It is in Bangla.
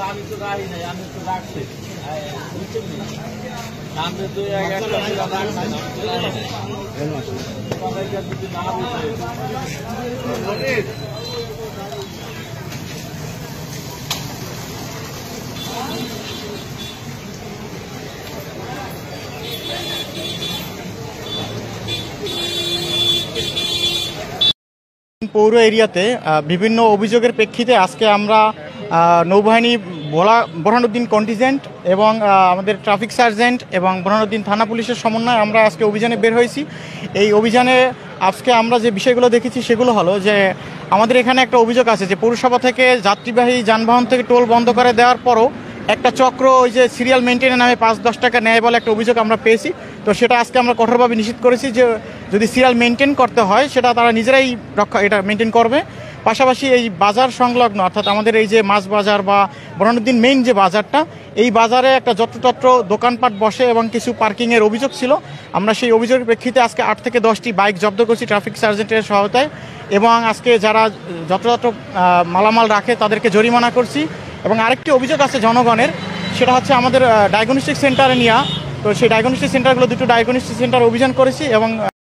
আমি তো গাড়ি নাই, আমি তো রাখছি আমি তো সবাইকে যদি না বুঝে পৌর এরিয়াতে বিভিন্ন অভিযোগের প্রেক্ষিতে আজকে আমরা নৌবাহিনী বোরহানুদ্দিন কন্টিজেন্ট এবং আমাদের ট্রাফিক সার্জেন্ট এবং বোরহানুদ্দিন থানা পুলিশের সমন্বয়ে আমরা আজকে অভিযানে বের হয়েছি। এই অভিযানে আজকে আমরা যে বিষয়গুলো দেখেছি সেগুলো হলো যে আমাদের এখানে একটা অভিযোগ আছে যে পৌরসভা থেকে যাত্রীবাহী যানবাহন থেকে টোল বন্ধ করে দেওয়ার পরও একটা চক্র ওই যে সিরিয়াল মেনটেনের নামে 5-10 টাকা নেয় বলে একটা অভিযোগ আমরা পেয়েছি। তো সেটা আজকে আমরা কঠোরভাবে নিষেধ করেছি যে যদি সিরিয়াল মেনটেন করতে হয় সেটা তারা নিজেরাই এটা মেনটেন করবে। পাশাপাশি এই বাজার সংলগ্ন অর্থাৎ আমাদের এই যে মাছ বাজার বা বোরহানুদ্দিন মেইন যে বাজারটা, এই বাজারে একটা যত্রতত্র দোকানপাট বসে এবং কিছু পার্কিংয়ের অভিযোগ ছিল। আমরা সেই অভিযোগের প্রেক্ষিতে আজকে 8 থেকে 10টি বাইক জব্দ করছি ট্রাফিক সার্জেন্টের সহায়তায় এবং আজকে যারা যত্রতত্র মালামাল রাখে তাদেরকে জরিমানা করছি। এবং আরেকটি অভিযোগ আছে জনগণের, সেটা হচ্ছে আমাদের ডায়াগনস্টিক সেন্টারে নেওয়া। তো সেই ডায়াগনস্টিক সেন্টারগুলো দুটো ডায়াগনস্টিক সেন্টার অভিযান করেছি এবং